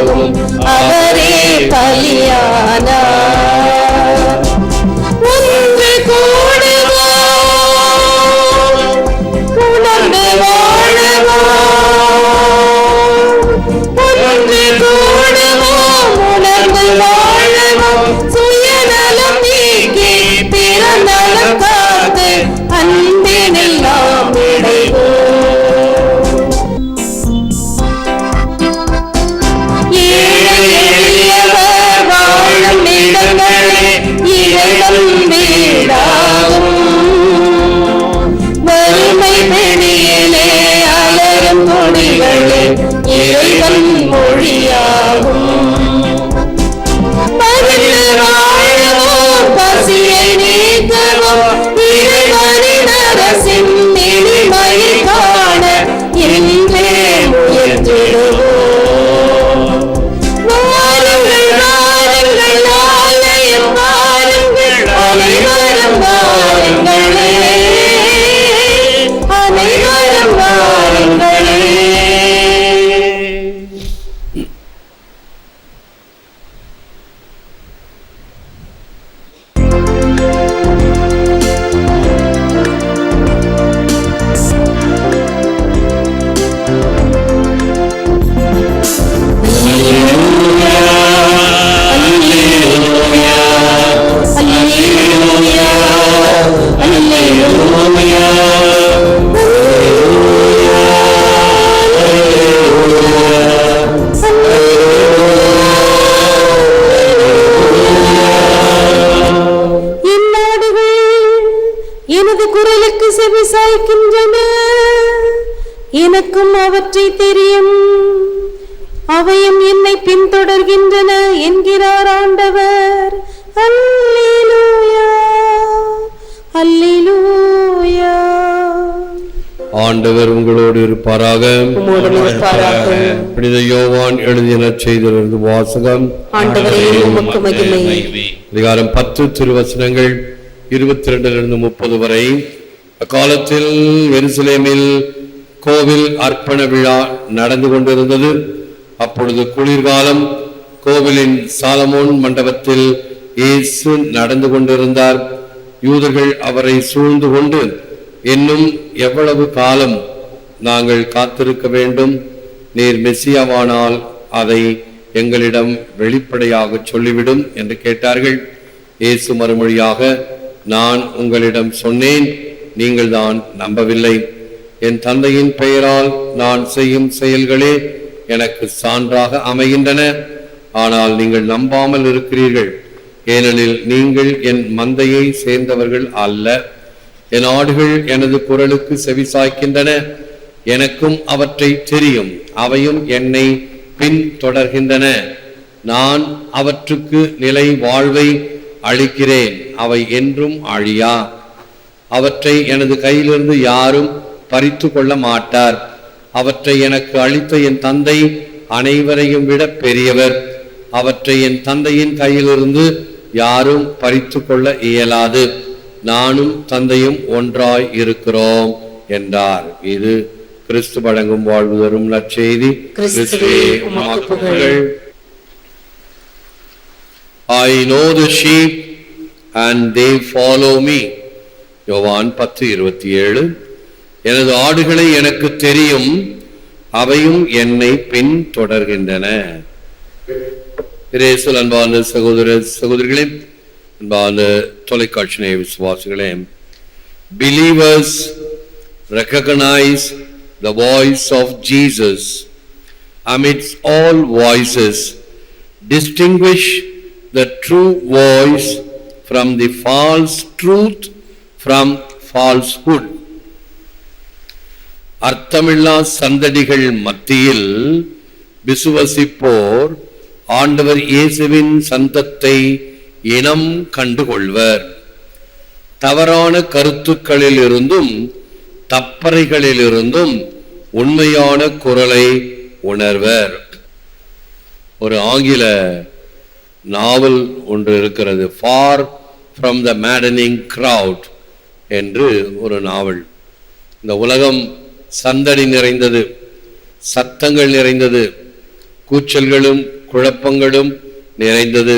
வாழவும் அவரே பலியானார். ஒன்று கூடுவோம், உணர்ந்து வாழவோம். ஒன்று கூடுவோம், உணர்ந்து வாழவோம். சுயநலம் நீக்கி பிறநலம் காத்து அன்பினில் நாம் இணைவோம். ஏழை எளியவர் வாழும் இடங்களே இறைவன் வீடாகும். வறுமை பிடியிலே அலரும் கொடிகளே இறைவன் மொழியாகும். மகிழ்ந்து வாழவோம், பசியை நீக்குவோம். இறைவனின் அரசின் இனிமையை காண இன்றே முயன்றிடுவோம். வாருங்கள் வாருங்கள், ஆலயம் வாருங்கள், அனைவரும் வாருங்களே, அனைவரும் வாருங்களே. எனது குரலுக்கு செவிசாய்க்கின்றன, எனக்கும் அவற்றை தெரியும், அவையும் என்னை பின்தொடர்கின்றன என்கிறார் ஆண்டவர். அல்லேலூயா, அல்லேலூயா. ஆண்டவர் உங்களோடு இருப்பாராக. புனித யோவான் எழுதிய நற்செய்தியிலிருந்து வாசகம். அதிகாரம் 10 திருவசனங்கள் 22 30 வரை. அக்காலத்தில் எருசலேமில் கோவில் அர்ப்பண விழா நடந்து கொண்டிருந்தது. அப்பொழுது குளிர்காலம். கோவிலின் சாலமோன் மண்டபத்தில் இயேசு நடந்து கொண்டிருந்தார். யூதர்கள் அவரை சூழ்ந்து கொண்டு, இன்னும் எவ்வளவு காலம் நாங்கள் காத்திருக்க வேண்டும்? நீர் மெசியாவானால் அதை எங்களிடம் வெளிப்படையாக சொல்லிவிடும் என்று கேட்டார்கள். இயேசு மறுமொழியாக, நான் உங்களிடம் சொன்னேன், நீங்கள் தான் நம்பவில்லை. என் தந்தையின் பெயரால் நான் செய்யும் செயல்களே எனக்கு சான்றாக அமைகின்றன. ஆனால் நீங்கள் நம்பாமல் இருக்கிறீர்கள். ஏனெனில் நீங்கள் என் மந்தையை சேர்ந்தவர்கள் அல்ல. என் ஆடுகள் எனது குரலுக்கு செவிசாய்க்கின்றன. எனக்கும் அவற்றை தெரியும், அவையும் என்னை பின்தொடர்கின்றன. நான் அவற்றுக்கு நிலை வாழ்வை அளிக்கிறேன், அவை என்றும் அழியா. அவற்றை எனது கையிலிருந்து யாரும் பறித்து கொள்ள மாட்டார். அவற்றை எனக்கு அளித்த என் தந்தை அனைவரையும் விட பெரியவர். அவற்றை என் தந்தையின் கையிலிருந்து யாரும் பறித்து கொள்ள இயலாது. நானும் தந்தையும் ஒன்றாய் இருக்கிறோம் என்றார். இது கிறிஸ்து வழங்கும் வாழ்வு தரும் நற்செய்தி. I know the sheep and they follow me. யோவான் 10:27. எனது ஆடுகளை எனக்கு தெரியும், அவையும் என்னை பின்தொடர்கின்றன. இயேசுவில் அன்பான சகோதர சகோதரிகளே, அன்பான தொலைக்காட்சி நேய விசுவாசிகளே, believers recognize the voice of Jesus amidst all voices, distinguish the true voice from the false truth from falsehood. அர்த்தமில்லா சந்தடிகள் மத்தியில் விசுவசிப்போர் ஆண்டவர் இயேசுவின் சந்தத்தை இனம் கண்டுகொள்வர். தவறான கருத்துக்களில் இருந்தும் தப்பறைகளிலிருந்தும் உண்மையான குரலை உணர்வர். ஒரு ஆங்கில நாவல் ஒன்று இருக்கிறது, ஃபார் ஃப்ரம் த மேடனிங் கிரவுட் என்று ஒரு நாவல். இந்த உலகம் சந்தடி நிறைந்தது, சத்தங்கள் நிறைந்தது, கூச்சல்களும் குழப்பங்களும் நிறைந்தது.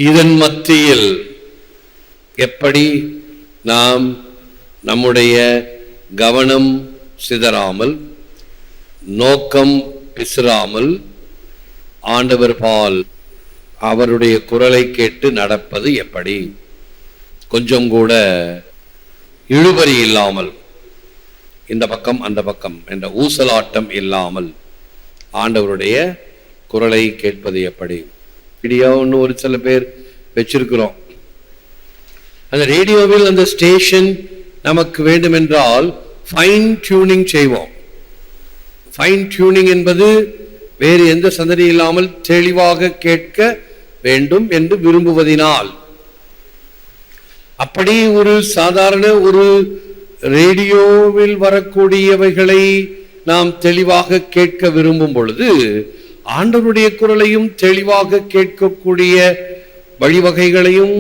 இதன் மத்தியில் எப்படி நாம் நம்முடைய கவனம் சிதறாமல், நோக்கம் பிசுறாமல், ஆண்டவர் பால் அவருடைய குரலை கேட்டு நடப்பது எப்படி? கொஞ்சம் கூட இழுபறி இல்லாமல், இந்த பக்கம் அந்த பக்கம் என்ற ஊசலாட்டம் இல்லாமல் ஆண்டவருடைய குரலை கேட்பது எப்படி? ரேடியோன்னு ஒரு சில பேர் வச்சிருக்கிறோம். அந்த ரேடியோவில் அந்த ஸ்டேஷன் நமக்கு வேண்டுமென்றால் ஃபைன் டியூனிங் செய்வோம். ஃபைன் டியூனிங் என்பது வேறு எந்த சந்ததி இல்லாமல் தெளிவாக கேட்க வேண்டும் என்று விரும்புவதினால், அப்படி ஒரு சாதாரண ஒரு ரேடியோவில் வரக்கூடியவைகளை நாம் தெளிவாக கேட்க விரும்பும் பொழுது, ஆண்டவருடைய குரலையும் தெளிவாக கேட்கக்கூடிய வழிவகைகளையும்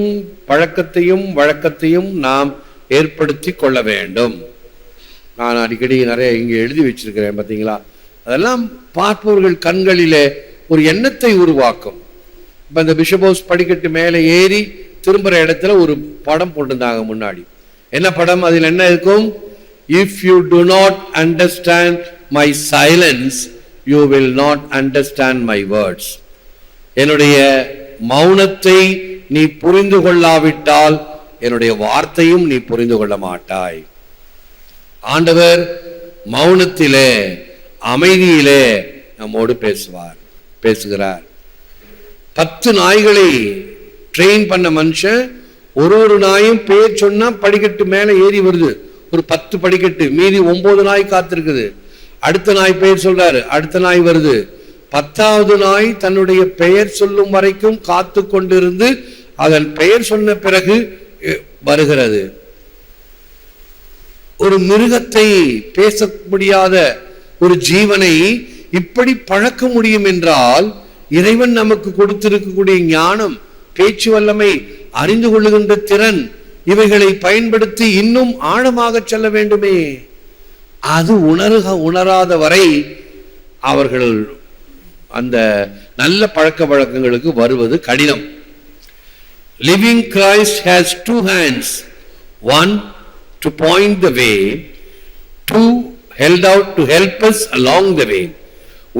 பழக்கத்தையும் வழக்கத்தையும் நாம் ஏற்படுத்தி கொள்ள வேண்டும். நான் அடிக்கடி நிறைய இங்கே எழுதி வச்சிருக்கிறேன், பார்த்தீங்களா? அதெல்லாம் பார்ப்பவர்கள் கண்களிலே ஒரு எண்ணத்தை உருவாக்கும். இப்போ இந்த பிஷப் ஹவுஸ் படிக்கட்டு மேலே ஏறி திரும்புகிற இடத்துல ஒரு படம் போட்டிருந்தாங்க முன்னாடி. என்ன படம்? அதில் என்ன இருக்கும்? If you to not understand my silence you will not understand my words. என்னுடைய மௌனத்தை நீ புரிந்து கொள்ளாவிட்டால் என்னுடைய வார்த்தையும் நீ புரிந்து கொள்ள மாட்டாய். ஆண்டவர் மௌனத்திலே, அமைதியிலே நம்மோடு பேசுகிறார். 10 நாய்களை ட்ரெயின் பண்ண மனுஷன் ஒரு நாயும் பேர் சொன்னா படிக்கட்டு மேல ஏறி வருது. ஒரு 10 படிக்கட்டு, மீதி 9 நாய் காத்திருக்குது. அடுத்த நாய் பெயர் சொல்றாரு, அடுத்த நாய் வருது. 10வது நாய் தன்னுடைய பெயர் சொல்லும் வரைக்கும் காத்து கொண்டிருந்து அதன் பெயர் சொன்ன பிறகு வருகிறது. ஒரு மிருகத்தை, பேச முடியாத ஒரு ஜீவனை இப்படி பழக்க முடியும் என்றால், இறைவன் நமக்கு கொடுத்திருக்கக்கூடிய ஞானம், பேச்சு வல்லமை, அறிந்து கொள்ளுகின்ற திறன், இவைகளை பயன்படுத்தி இன்னும் ஆழமாக செல்ல வேண்டுமே. அது உணராத வரை அவர்கள் அந்த நல்ல பழக்க வழக்கங்களுக்கு வருவது கடினம். Living Christ has 2 hands, one to point the way, 2 held out to help us along the way.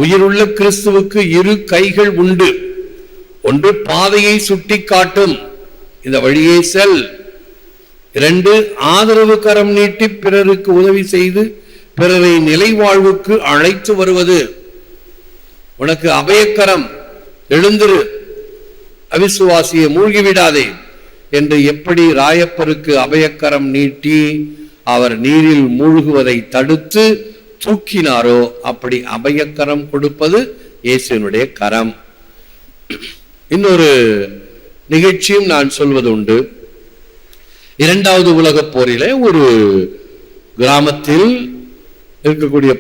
உயிருள்ள கிறிஸ்துவுக்கு 2 கைகள் உண்டு. ஒன்று பாதையை சுட்டி காட்டும், இந்த வழியே செல். 2 ஆதரவு கரம் நீட்டி பிறருக்கு உதவி செய்து பிறரை நிலை வாழ்வுக்கு அழைத்து வருவது. உனக்கு அபயக்கரம், எழுந்திரு, அவிசுவாசியை மூழ்கிவிடாதே என்று எப்படி ராயப்பருக்கு அபயக்கரம் நீட்டி அவர் நீரில் மூழ்குவதை தடுத்து தூக்கினாரோ, அப்படி அபயக்கரம் கொடுப்பது இயேசுவினுடைய கரம். இன்னொரு நிகழ்ச்சியும் நான் சொல்வது உண்டு. 2வது உலகப் போரிலே ஒரு கிராமத்தில் இருக்கக்கூடிய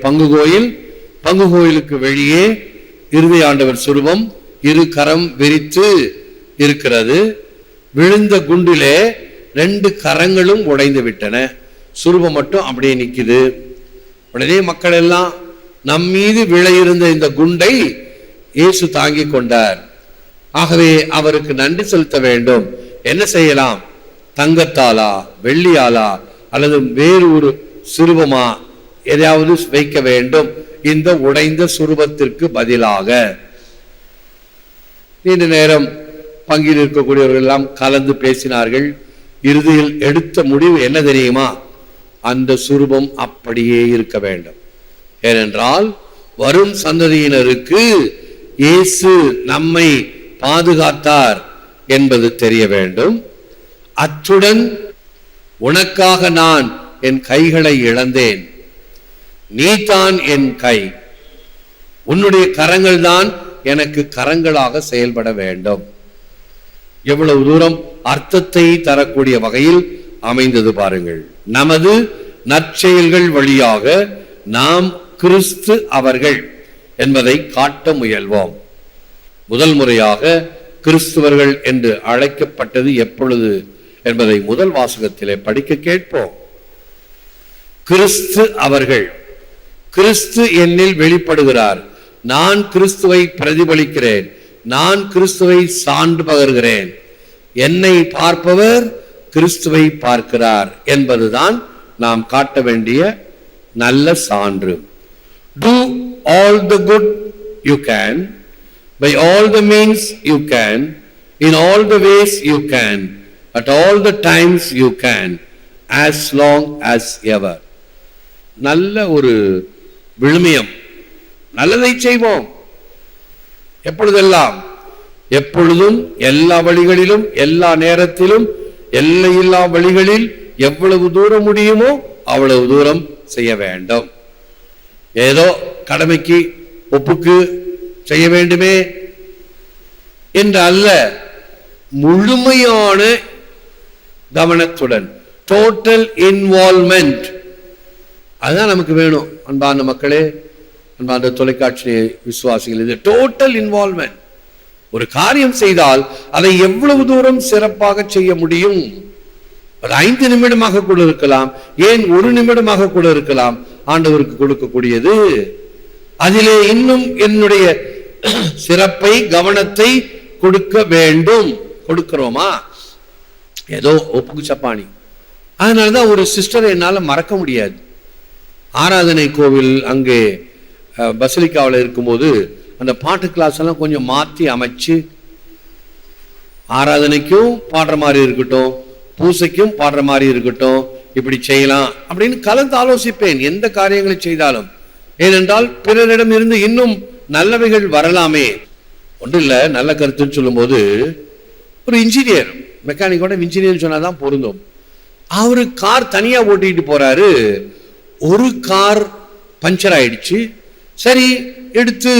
பங்கு கோயிலுக்கு வெளியே இறுதி ஆண்டவர் சுரூபம் 2 கரம் விரித்து இருக்கிறது. விழுந்த குண்டிலே 2 கரங்களும் உடைந்து விட்டன. சுரூபம் மட்டும் அப்படியே நிக்குது. உடனே மக்கள் எல்லாம் நம் மீது விழ இருந்த இந்த குண்டை இயேசு தாங்கி கொண்டார். ஆகவே அவருக்கு நன்றி செலுத்த வேண்டும். என்ன செய்யலாம்? தங்கத்தாலா, வெள்ளியாலா, அல்லது வேறு ஒரு சுரூபமா எதையாவது வைக்க வேண்டும் இந்த உடைந்த சுரூபத்திற்கு பதிலாக. நீண்ட நேரம் பங்கில் இருக்கக்கூடியவர்கள் எல்லாம் கலந்து பேசினார்கள். இறுதியில் எடுத்த முடிவு என்ன தெரியுமா? அந்த சுரூபம் அப்படியே இருக்க வேண்டும். ஏனென்றால் வரும் சந்ததியினருக்கு இயேசு நம்மை பாதுகாத்தார் என்பது தெரிய வேண்டும். அத்துடன் உனக்காக நான் என் கைகளை இழந்தேன், நீ தான் என் கை, உன்னுடைய கரங்கள் தான் எனக்கு கரங்களாக செயல்பட வேண்டும். எவ்வளவு தூரம் அர்த்தத்தை தரக்கூடிய வகையில் அமைந்தது பாருங்கள். நமது நற்செயல்கள் வழியாக நாம் கிறிஸ்து அவர்கள் என்பதை காட்ட முயல்வோம். முதல் முறையாக கிறிஸ்துவர்கள் என்று அழைக்கப்பட்டது எப்பொழுது என்பதை முதல் வாசகத்திலே படிக்க கேட்போம். கிறிஸ்து அவர்கள், கிறிஸ்து என்னில் வெளிப்படுகிறார், நான் கிறிஸ்துவை பிரதிபலிக்கிறேன், நான் கிறிஸ்துவை சான்று பகர்கிறேன், என்னை பார்ப்பவர் கிறிஸ்துவை பார்க்கிறார் என்பதுதான் நாம் காட்ட வேண்டிய நல்ல சான்று. Do all the good you can, by all the means you can, in all the ways you can, at all the times you can, as long as ever. நல்ல ஒரு விழுமியம். நல்லதை செய்வோம். எப்பொழுதெல்லாம், எப்பொழுதும், எல்லா வழிகளிலும், எல்லா நேரத்திலும், எல்லையில்லா வழிகளில் எவ்வளவு தூரம் முடியுமோ அவ்வளவு தூரம் செய்ய வேண்டும். ஏதோ கடமைக்கு ஒப்புக்கு செய்ய வேண்டுமே என்று அல்ல, முழுமையான கவனத்துடன், டோட்டல் இன்வால்வ்மெண்ட், அதுதான் நமக்கு வேணும். அன்பான மக்களே, அன்பான தொலைக்காட்சி விசுவாசிகள், இது டோட்டல் இன்வால்வ்மெண்ட். ஒரு காரியம் செய்தால் அதை எவ்வளவு தூரம் சிறப்பாக செய்ய முடியும். அது 5 நிமிடமாக கூட இருக்கலாம், ஏன் 1 நிமிடமாக கூட இருக்கலாம். ஆண்டவருக்கு கொடுக்கக்கூடியது. அதிலே இன்னும் என்னுடைய சிறப்பை, கவனத்தை கொடுக்க வேண்டும். கொடுக்கிறோமா? ஏதோ ஒப்புக்கு சப்பானி. அதனாலதான் ஒரு சிஸ்டரை என்னால மறக்க முடியாது. ஆராதனை கோவில் அங்கே பசிலிக்காவில் இருக்கும்போது அந்த பாட்டு கிளாஸ் எல்லாம் கொஞ்சம் மாற்றி அமைச்சு, ஆராதனைக்கும் பாடுற மாதிரி இருக்கட்டும், பூசைக்கும் பாடுற மாதிரி இருக்கட்டும், இப்படி செய்யலாம் அப்படின்னு கலந்து ஆலோசிப்பேன் எந்த காரியங்களை செய்தாலும். ஏனென்றால் பிறரிடம் இருந்து இன்னும் நல்லவைகள் வரலாமே. ஒன்றும் இல்லை, நல்ல கருத்துன்னு சொல்லும்போது, ஒரு இன்ஜினியர், மெக்கானிக்கோட இன்ஜினியர் சொன்னாதான் பொருந்தும். அவரு கார் தனியா ஓட்டிட்டு போறாரு. ஒரு கார் பஞ்சர் ஆயிடுச்சு. சரி, எடுத்து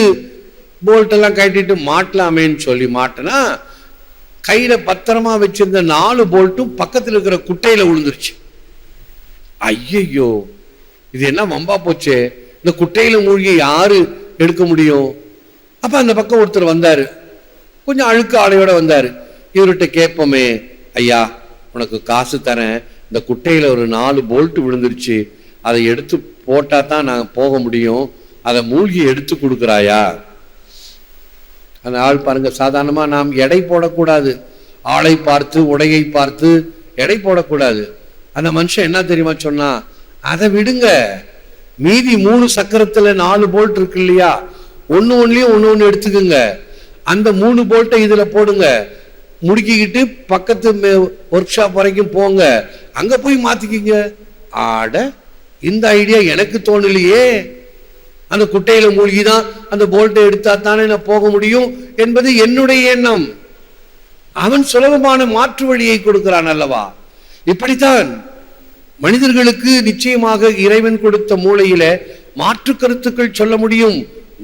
போல்ட் எல்லாம் கட்டிட்டு மாட்டலாமேன்னு சொல்லி மாட்டினா, கையில பத்திரமா வச்சிருந்த 4 போல்ட்டும் பக்கத்தில் இருக்கிற குட்டையில விழுந்துருச்சு. ஐயையோ, இது என்ன வம்பா போச்சே, இந்த குட்டையில மூழ்கி யாரு எடுக்க முடியும்? அப்ப அந்த பக்கம் ஒருத்தர் வந்தாரு, கொஞ்சம் அழுக்கு ஆடையோட வந்தாரு. இவர்கிட்ட கேட்போமே, ஐயா உனக்கு காசு தரேன், இந்த குட்டையில ஒரு 4 போல்ட் விழுந்துருச்சு, அதை எடுத்து போட்டா தான் நான் போக முடியும், அதை மூழ்கி எடுத்து கொடுக்குறாயா? அந்த ஆள் பாருங்க, சாதாரணமா நாம் எடை போடக்கூடாது, ஆளை பார்த்து உடையை பார்த்து எடை போடக்கூடாது. அந்த மனுஷன் என்ன தெரியுமா சொன்னா, அதை விடுங்க, மீதி 3 சக்கரத்துல 4 போல்ட் இருக்கு இல்லையா, ஒண்ணுலயும் ஒண்ணு எடுத்துக்குங்க, அந்த 3 போல்ட்டை இதுல போடுங்க, முடுக்கிக்கிட்டு பக்கத்து ஒர்க் ஷாப் வரைக்கும் போங்க, அங்க போய் மாத்திக்கிங்க. ஆட, இந்த ஐடியா எனக்கு தோணலையே. அந்த குட்டையில மூழ்கிதான் அந்த போல்ட்டை எடுத்தா தானே நான் போக முடியும் என்பது என்னுடைய எண்ணம். அவன் சுலபமான மாற்று வழியை கொடுக்கிறான் அல்லவா? இப்படித்தான் மனிதர்களுக்கு நிச்சயமாக இறைவன் கொடுத்த மூளையில மாற்று கருத்துக்கள் சொல்ல முடியும்.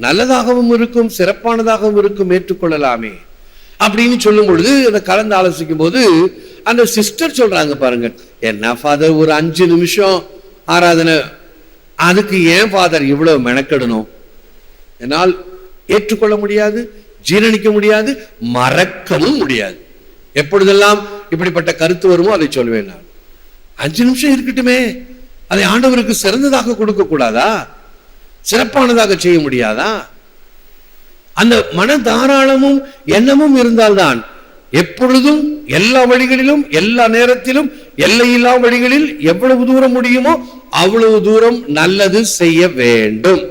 நல்லதாகவும் இருக்கும், சிறப்பானதாகவும் இருக்கும், ஏற்றுக்கொள்ளலாமே அப்படின்னு சொல்லும் பொழுது, அதை கலந்து ஆலோசிக்கும் போது அந்த சிஸ்டர் சொல்றாங்க பாருங்க, என்ன ஃபாதர் ஒரு 5 நிமிஷம் ஆராதனை, அதுக்கு ஏன் ஃபாதர் இவ்வளவு மெனக்கெடணும்? என்னால் ஏற்றுக்கொள்ள முடியாது, ஜீரணிக்க முடியாது, மறக்கவும் முடியாது. எப்பொழுதெல்லாம் இப்படிப்பட்ட கருத்து வருமோ அதை சொல்வேன் நான். 5 நிமிஷம் இருக்கட்டுமே, அதை ஆண்டவருக்கு சிறந்ததாக கொடுக்க கூடாதா? சிறப்பானதாக செய்ய முடியாதா? அந்த மன தாராளமும் எண்ணமும் இருந்தால்தான் எப்பொழுதும், எல்லா வழிகளிலும், எல்லா நேரத்திலும், எல்லையில்லா வழிகளில் எவ்வளவு தூரம் முடியுமோ அவ்வளவு தூரம் நல்லது செய்ய வேண்டும்.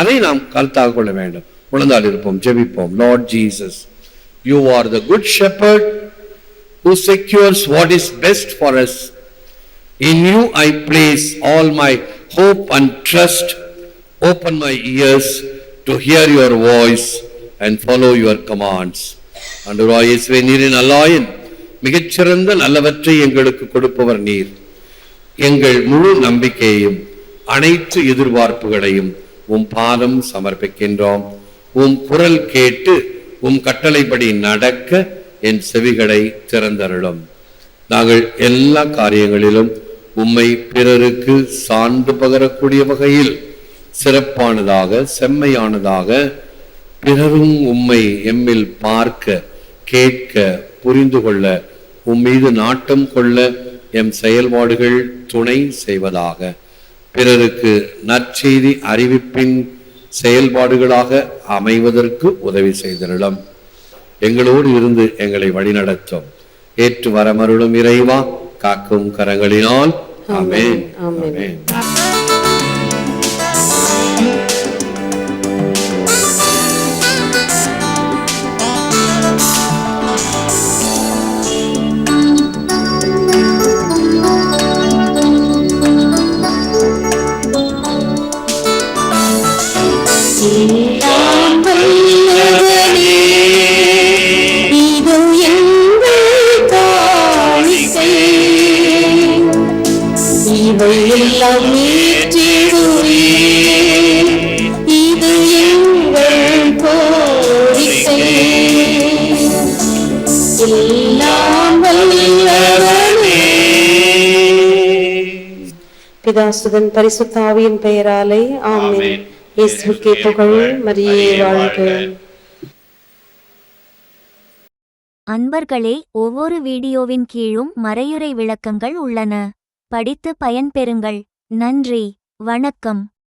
அதை நாம் கருத்தாக கொள்ள வேண்டும். உணர்ந்தால் இருப்போம், ஜெபிப்போம். Lord Jesus, you are the good shepherd who secures what is best for us. In you I place all my hope and trust. Open my ears to hear your voice and follow your commands. ஆண்டவராகிய இயேசுவே, நீரின் அல்லாயின் மிகச்சிறந்த நல்லவற்றை எங்களுக்கு கொடுப்பவர் நீர். எங்கள் முழு நம்பிக்கையையும் அனைத்து எதிர்பார்ப்புகளையும் உம் பாதம் சமர்ப்பிக்கின்றோம். உம் குரல் கேட்டு உம் கட்டளைப்படி நடக்க என் செவிகளை திறந்தருளும். நாங்கள் எல்லா காரியங்களிலும் உம்மை பிறருக்கு சான்று பகரக்கூடிய வகையில் சிறப்பானதாக, செம்மையானதாக, பிறரும் உம்மை எம்மில் பார்க்க, கேட்க, புரிந்து கொள்ள, உம்மீது நாட்டம் கொள்ள எம் செயல்பாடுகள் துணை செய்வதாக. பிறருக்கு நற்செய்தி அறிவிப்பின் செயல்பாடுகளாக அமைவதற்கு உதவி செய்திருளும். எங்களோடு இருந்து எங்களை வழிநடத்தும். ஏற்று வரமருளும் இறைவா, காக்கும் கரங்களினால். ஆமென். ஆமென். எல்லாம் வல்லவனே, இதோ எங்கள் காணிக்கை. இவை எல்லாம் ஏற்றிடுவே, இது எங்கள் கோரிக்கை. எல்லாம் வல்லவனே. பிதாசுதன் பரிசுத்த ஆவியின் பெயராலே ஆமென். இயேசுவுக்கே புகழ், மரியே வாழ்க. அன்பர்களே, ஒவ்வொரு வீடியோவின் கீழும் மறையுரை விளக்கங்கள் உள்ளன. படித்து பயன்பெறுங்கள். நன்றி. வணக்கம்.